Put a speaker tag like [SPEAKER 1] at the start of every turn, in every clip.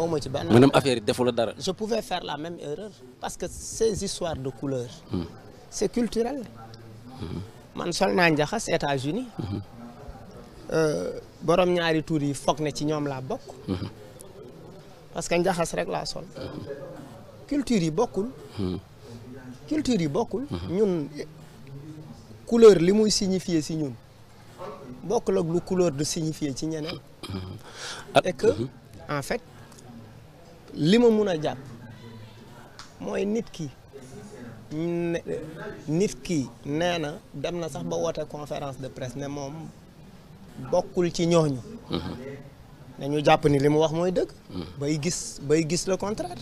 [SPEAKER 1] awma ci benn
[SPEAKER 2] maanaam affaire yi defu la dara.
[SPEAKER 1] je pouvais faire la même erreur parce que ces histoires de couleur c'est culturel man sol naa njaxas États-Unis borom ñaari tuur yi foog ne ci ñoom laa bokk parce que njaxas rek laa sol culture yi bokkul ñun couleur li muy signifier si ñun bokkul ak lu couleur de signifier ci ñeneen et que en fait li ma mun a jàpp mooy nit ki nee na dem na sax ba woote conférence de presse ne moom bokkul ci ñooñu dañu jàpp ni li mu wax mooy dëgg bay gis le contraire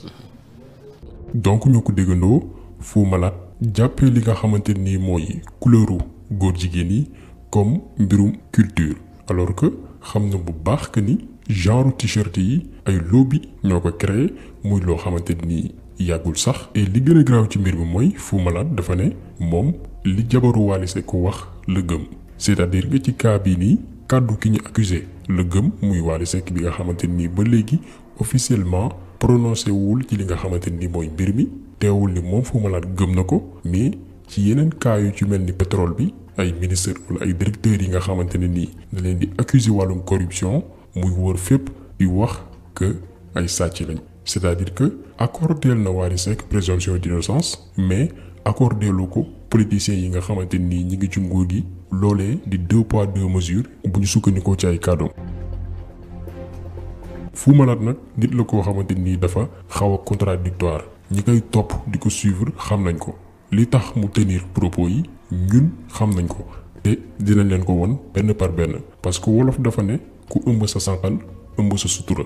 [SPEAKER 3] donc ñoo ko déggandoo Fou Malade jàppee li nga xamante nii mooy couleuru góor jigéen yi comme mbirum culture alors que xam na bu baax que ni genre t-shirt yi ay lobby ñoo ko créé muy loo xamante ni yàggul sax et li gën a graaw ci mbir mi mooy Fou Malade dafa ne moom li jabaru Wally Seck wax la gëm c'est-à-dire que ci cas bii nii kàddu ki ñu accusé la gëm muy Wally Seck bi nga xamante ni ba léegi officiellement prononcé wul ci li nga xamante ni mooy mbir mi teewul ni moom Fou Malade gëm na ko mais ci yeneen cas yu ci mel ni pétrole bi ay ministre wala ay directeurs yi nga xamante ne nii da leen di accuser wàllum corruption muy wër fépp di wax que ay sàcc lañ c'est-à-dire que accordeel na Wally Seck présomption d'innocence mais accordeelu ko politiciens yi nga xamante nii ñi ngi ci nguur gi loolee di 2 poids 2 mesures bu ñu sukkandikoo ci ay kàddoom. Fou Malade nag nit la koo xamante nii dafa xaw a contradictoire ñi koy topp di ko suivre xam nañ ko li tax mu tenir propos yi ñun xam nañ ko te dinañ leen ko won benn par benn parce que wolof dafa ne ku ëmb sa sànqal ëmb sa sutura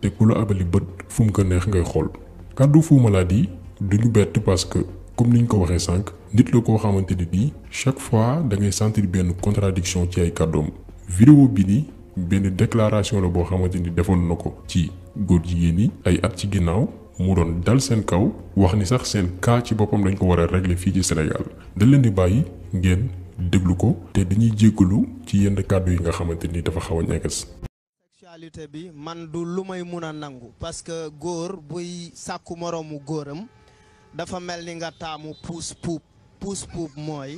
[SPEAKER 3] te ku la abali bët fu mu ko neex ngay xool kàddu Fou Malade yi duñu bett parce que comme niñ ko waxee sànq nit la koo xamante ni nii chaque fois da ngay sentir benn contradiction ci ay kàddoom vidéo bi nii benn déclaration la boo xamante ni defoon na ko ci góor jigéen yi ay at ci ginnaaw mu doon dal seen kaw wax ni sax seen cas ci boppam dañ ko war a régler fii ci Sénégal dañ leen di bàyyi ngeen déglu ko te dañuy jéggalu ci yenn kàddu yi nga xamante ni dafa xaw a ñeekas.
[SPEAKER 1] sexualité bi man du lu may mun a nangu parce que góor buy sàkku moroomu góoram dafa mel ni nga taamu puus puub mooy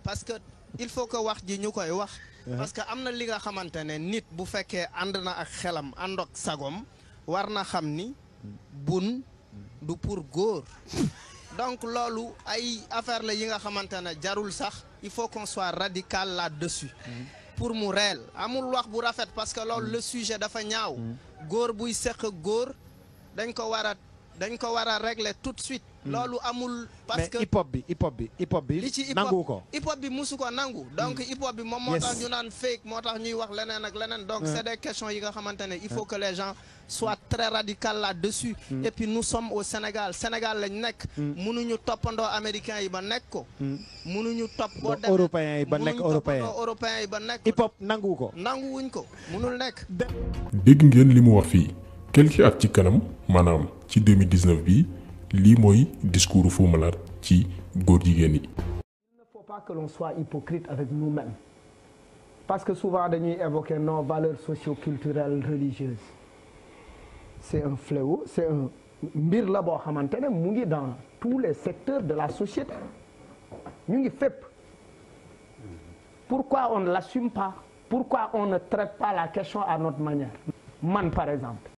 [SPEAKER 1] parce que il faut que wax ji ñu koy wax parce que am na li nga xamante ne nit bu fekkee ànd na ak xelam ànd ak sagom war na xam ni bun du pour góor donc loolu ay affaire la yi nga xamante ne jarul sax il faut qu'on soit radical là-dessus pour mu réel amul wax bu rafet parce que loolu le sujet dafa ñaaw góor buy seq góor dañ ko war a régler tout de suite loolu amul parce que
[SPEAKER 4] hip hop bi
[SPEAKER 1] li ci
[SPEAKER 4] nangu ko
[SPEAKER 1] hip hop bi musu ko nangu donc hip hop bi moom moo tax ñu naan fake moo tax ñuy wax leneen ak leneen donc c'est des questions yi nga xamante ne il faut que les gens soient très radical là-dessus et puis nous sommes au Sénégal lañ nekk mënuñu toppandoo américains yi ba nekk ko mënuñu topp boo dem
[SPEAKER 4] européens yi ba nekk
[SPEAKER 1] européens yi ba nekk
[SPEAKER 4] hip hop nangu ko
[SPEAKER 1] nanguwuñ ko mënul nekk
[SPEAKER 3] dégg ngeen li mu wax fii quelques at ci kanam maanaam ci 2019 bi lii mooy discours Fou Malade ci góor jigéen yi.
[SPEAKER 5] Il ne faut pas que l'on soit hypocrite avec nous-mêmes parce que souvent dañuy évoquer nos valeurs socio-culturelles religieuses c'est un fléau c'est un mbir la boo xamante ne mu ngi dans tous les secteurs de la société ñu ngi fépp pourquoi on ne l'assume pas pourquoi on ne traite pas la question à notre manière man par exemple